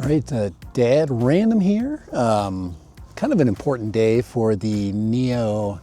All right, Dad Random here. Kind of an important day for the NEO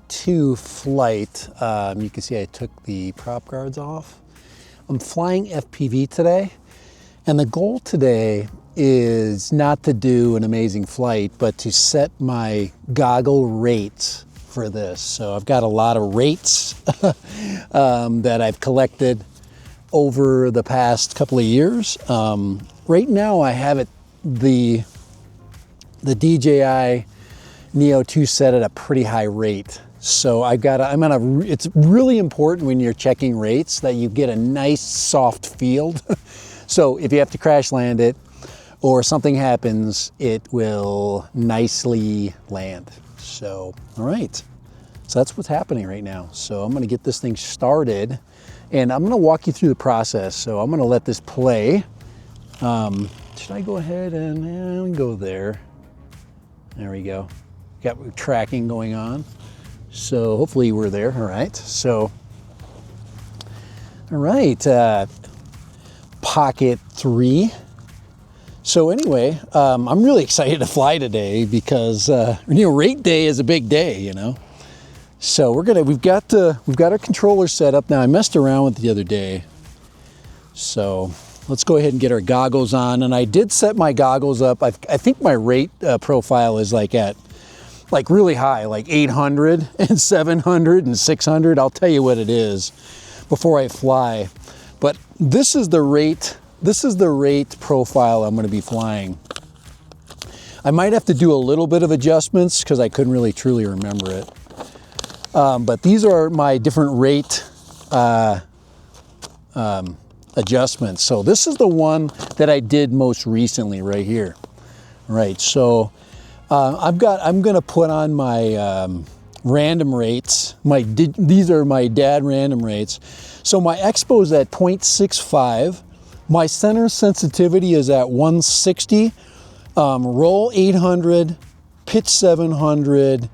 2 flight. You can see I took the prop guards off. I'm flying FPV today, and the goal today is not to do an amazing flight, but to set my goggle rates for this. So I've got a lot of rates that I've collected over the past couple of years. Right now I have it, the DJI NEO 2 set at a pretty high rate. So it's really important when you're checking rates that you get a nice soft field. So if you have to crash land it or something happens, it will nicely land. So, all right. So that's what's happening right now. So I'm gonna get this thing started and I'm gonna walk you through the process. So I'm gonna let this play. Should I go ahead and go there? There we go. Got tracking going on. So hopefully we're there. All right. So, all right. Pocket 3. So anyway, I'm really excited to fly today because rate day is a big day, you know. So we've got our controller set up now. I messed around with it the other day. So let's go ahead and get our goggles on. And I did set my goggles up. I think my rate profile is at really high, like 800 and 700 and 600. I'll tell you what it is before I fly. But this is the rate profile I'm going to be flying. I might have to do a little bit of adjustments because I couldn't really truly remember it. But these are my different rate adjustments. So this is the one that I did most recently right here. Right, so I'm gonna put on my random rates. These are my dad random rates. So my expo is at 0.65. My center sensitivity is at 160. Roll 800, pitch 700,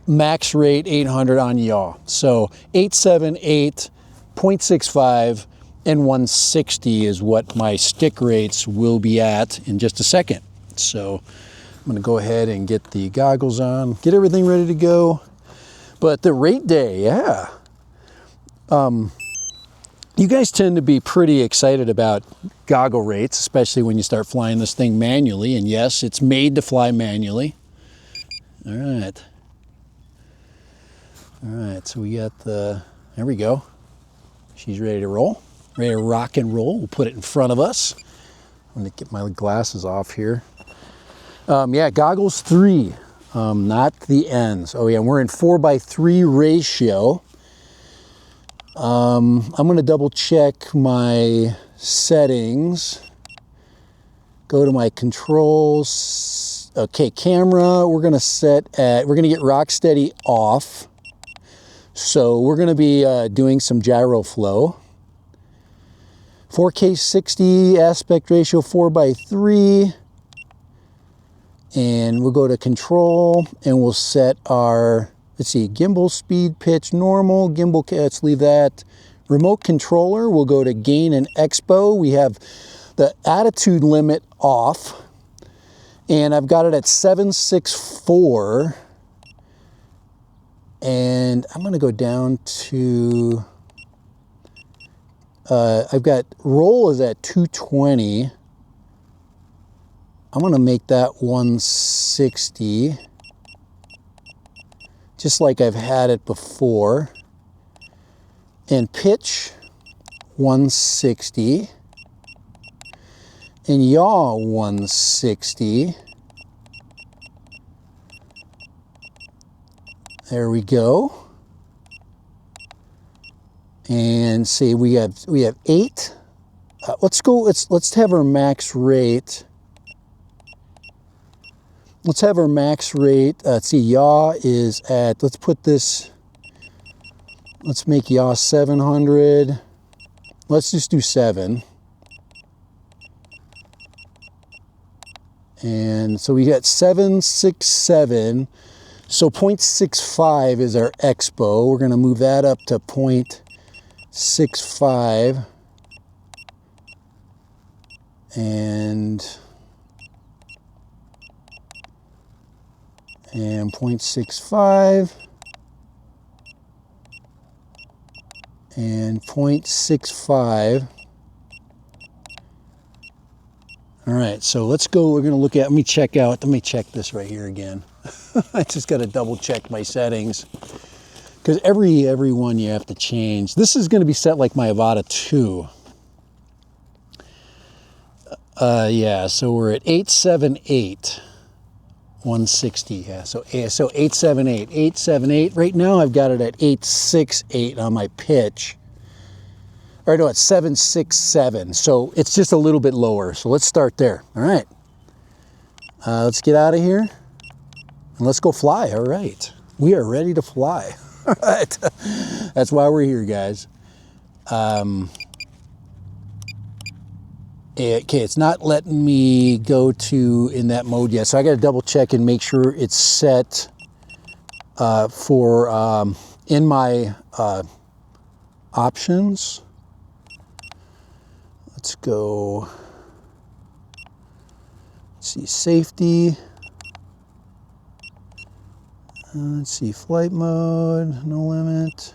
max rate 800 on yaw. So 878, 0.65, and 160 is what my stick rates will be at in just a second. So I'm gonna go ahead and get the goggles on, get everything ready to go. But the rate day, yeah. You guys tend to be pretty excited about goggle rates, especially when you start flying this thing manually. And yes, it's made to fly manually. All right. All right, so we got there we go. She's ready to roll, ready to rock and roll. We'll put it in front of us. I'm gonna get my glasses off here. Yeah, goggles 3, not the ends. Oh yeah, we're in 4:3 ratio. I'm gonna double check my settings. Go to my controls. Okay, camera, we're gonna get rock steady off. So we're gonna be doing some gyro flow. 4K 60 aspect ratio 4:3. And we'll go to control and we'll set our, let's see, gimbal speed pitch normal, gimbal, let's leave that. Remote controller, we'll go to gain and expo. We have the attitude limit off and I've got it at 764. And I'm gonna go down to, I've got roll is at 220. I'm gonna make that 160, just like I've had it before. And pitch, 160. And yaw, 160. There we go. And see, we have 8. Let's have our max rate. Let's have our max rate. Let's see, yaw is at, let's make yaw 700. Let's just do 7. And so we got 767. So 0.65 is our expo. We're gonna move that up to 0.65. And and 0.65 and 0.65. All right, so let's go. We're gonna look at, let me check this right here again. I just gotta double check my settings, because every one you have to change. This is gonna be set like my Avata 2. Yeah, so we're at 878, 160, yeah, so 878, 878. Right now I've got it at 868 on my pitch. Or no, it's 767, so it's just a little bit lower. So let's start there. All right, let's get out of here and let's go fly. All right, we are ready to fly. All right, that's why we're here, guys. Okay, it's not letting me go to in that mode yet, so I got to double check and make sure it's set for in my options. Let's go, let's see, safety, let's see, flight mode, no limit,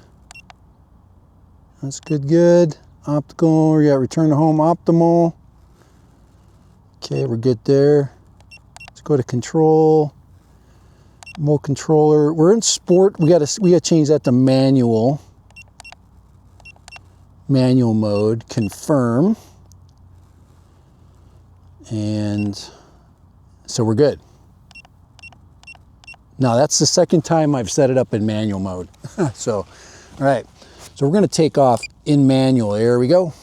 that's good, optical, we got return to home optimal, okay, we're good there. Let's go to control, remote controller, we're in sport, we got to change that to manual mode, confirm. And so we're good. Now that's the second time I've set it up in manual mode. So, all right. So we're going to take off in manual. There we go.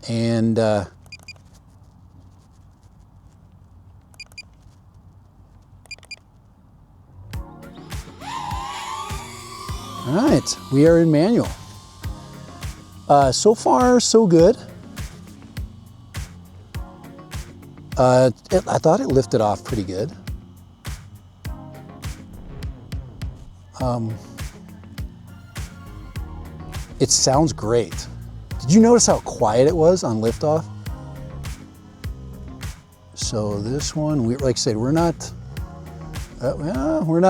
And all right, we are in manual. So far, so good. I thought it lifted off pretty good. It sounds great. Did you notice how quiet it was on liftoff? So this one, like I said, we're not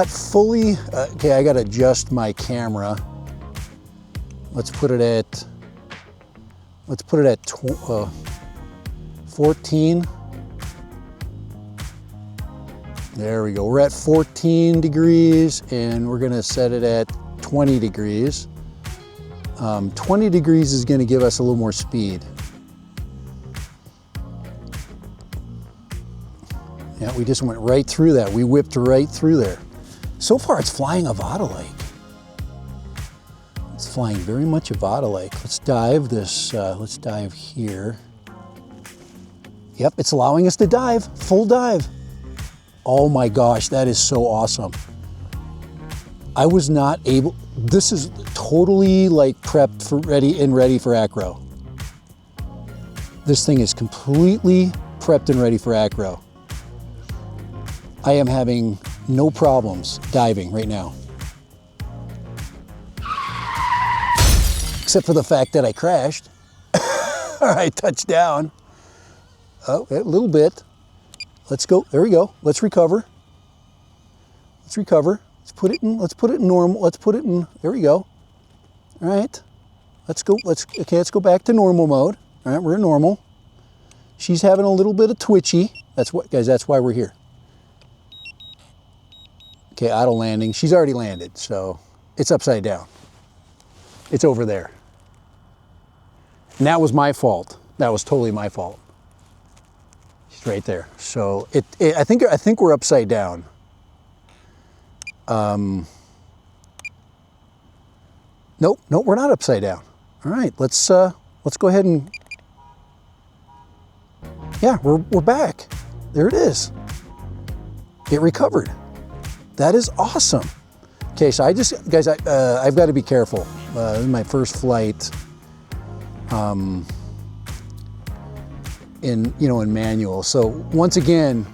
fully, okay, I gotta adjust my camera. Let's put it at 14. There we go. We're at 14 degrees and we're going to set it at 20 degrees. 20 degrees is going to give us a little more speed. Yeah, we just went right through that. We whipped right through there. So far it's flying Avata-like. It's flying very much Avata-like. Let's dive this, let's dive here. Yep, it's allowing us to dive, full dive. Oh my gosh, that is so awesome. I was not able, this is totally like prepped for ready for acro. This thing is completely prepped and ready for acro. I am having no problems diving right now. Except for the fact that I crashed. All right, touchdown. Oh, a little bit. Let's go, there we go. Let's recover. Let's recover. Let's put it in normal. Let's put it in, there we go. All right, let's go back to normal mode. All right, we're in normal. She's having a little bit of twitchy. That's what, guys, that's why we're here. Okay, auto landing. She's already landed, so it's upside down. It's over there. And that was my fault. That was totally my fault. She's right there. So I think we're upside down. Nope, we're not upside down. All right, let's go ahead and, yeah, we're back. There it is. It recovered. That is awesome. Okay, so guys, I've got to be careful. This is my first flight in manual. So once again,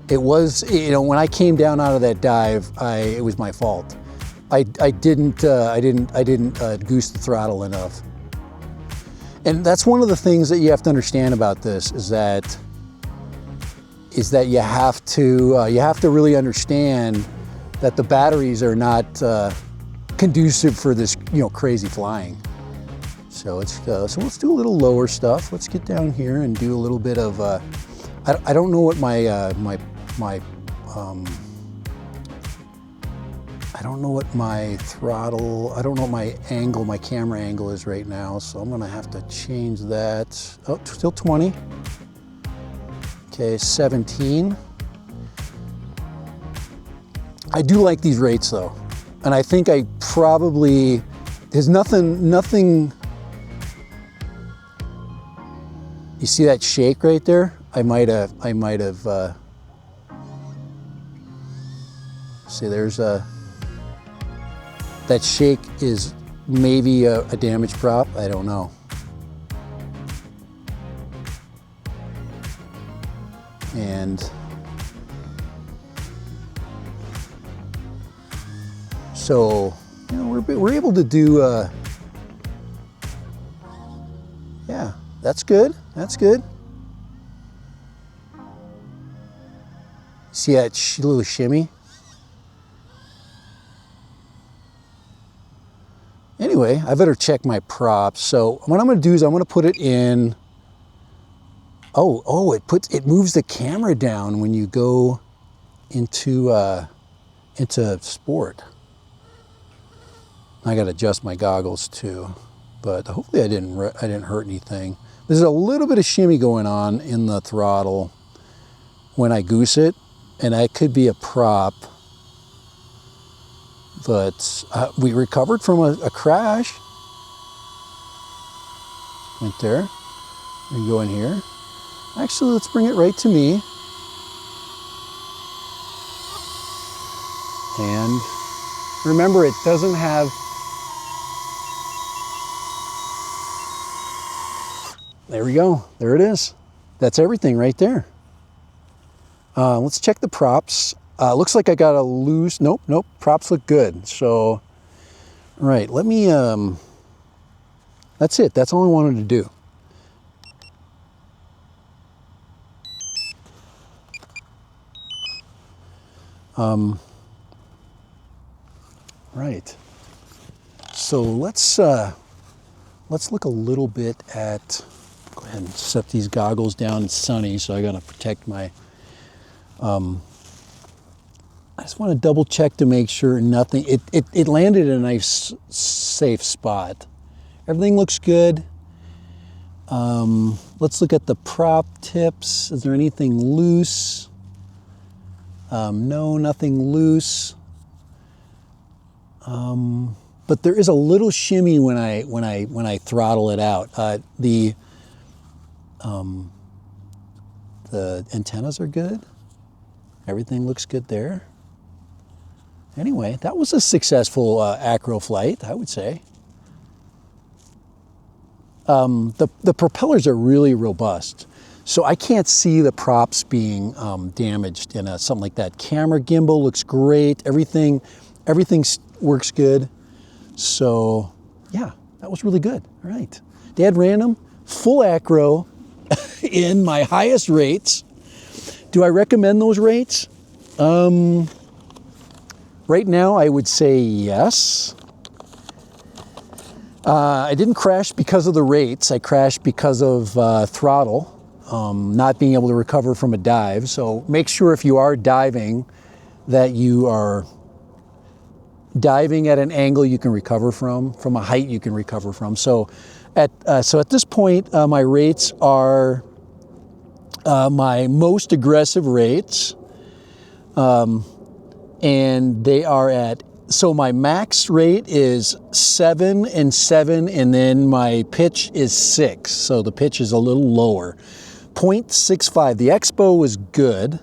it was, when I came down out of that dive, it was my fault. I didn't goose the throttle enough. And that's one of the things that you have to understand about this, is that is that you have to really understand that the batteries are not conducive for this, you know, crazy flying. So so let's do a little lower stuff. Let's get down here and do a little bit of. I don't know what I don't know what my throttle. I don't know what my angle, my camera angle is right now. So I'm gonna have to change that. Oh, still 20. Okay, 17. I do like these rates though. And I think I probably, there's nothing, you see that shake right there? I might have, see there's that shake is maybe a damaged prop, I don't know. And so, you know, we're able to do, yeah, that's good, that's good. See that little shimmy? Anyway, I better check my props. So what I'm gonna do is I'm gonna put it in, it moves the camera down when you go into sport. I got to adjust my goggles too, but hopefully I didn't hurt anything. There's a little bit of shimmy going on in the throttle when I goose it, and that could be a prop. But we recovered from a crash. Went there. We go in here. Actually, let's bring it right to me. And remember, it doesn't have. There we go. There it is. That's everything right there. Let's check the props. Looks like I got a loose. Nope. Props look good. So, right. Let me. That's it. That's all I wanted to do. Right. So let's look a little bit at. Go ahead and set these goggles down. It's sunny, so I gotta protect my. I just want to double check to make sure nothing. It landed in a nice, safe spot. Everything looks good. Let's look at the prop tips. Is there anything loose? No, nothing loose. But there is a little shimmy when I throttle it out. The antennas are good. Everything looks good there. Anyway, that was a successful acro flight, I would say. The propellers are really robust, so I can't see the props being damaged in something like that. Camera gimbal looks great. Everything works good. So yeah, that was really good. All right, Dad Random, full acro in my highest rates. Do I recommend those rates? Right now, I would say yes. I didn't crash because of the rates. I crashed because of throttle, not being able to recover from a dive. So make sure if you are diving that you are diving at an angle you can recover from a height you can recover from. So at this point, my rates are my most aggressive rates, and they are at. So my max rate is 7 and 7, and then my pitch is 6. So the pitch is a little lower. 0.65. The Expo was good.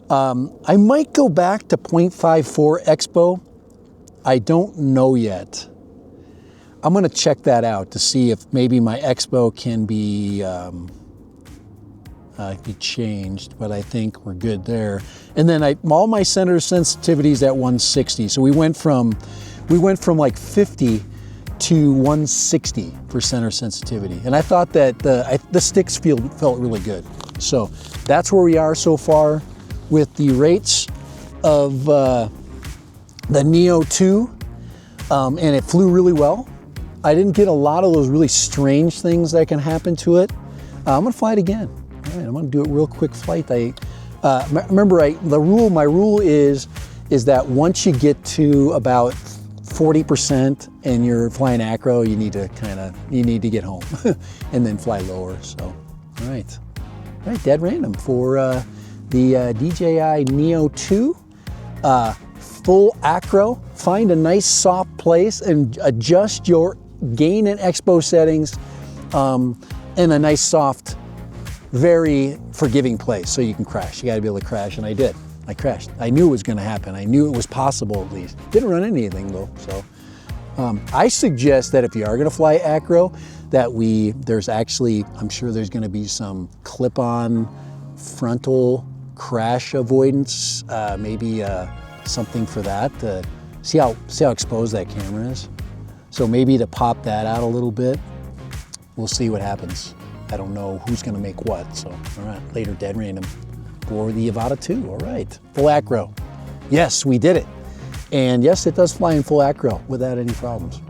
I might go back to 0.54 Expo. I don't know yet. I'm going to check that out to see if maybe my Expo can be changed, but I think we're good there. And then all my center sensitivities at 160. So we went from like 50 to 160 for center sensitivity. And I thought that the sticks felt really good. So that's where we are so far with the rates of the Neo 2, and it flew really well. I didn't get a lot of those really strange things that can happen to it. I'm gonna fly it again. All right, I'm gonna do a real quick flight. Remember, my rule is that once you get to about 40% and you're flying acro, you need to get home and then fly lower. So, all right, dead random for the DJI NEO 2. Full acro. Find a nice soft place and adjust your gain and expo settings in a nice soft, very forgiving place so you can crash. You got to be able to crash, and I did. I crashed. I knew it was going to happen. I knew it was possible, at least. Didn't run anything though. So I suggest that if you are going to fly acro, that there's actually, I'm sure there's going to be some clip-on frontal crash avoidance, maybe something for that. See how exposed that camera is. So maybe to pop that out a little bit. We'll see what happens. I don't know who's going to make what. So all right, later, dead random for the Avata 2. All right, full acro. Yes, we did it. And yes, it does fly in full acro without any problems.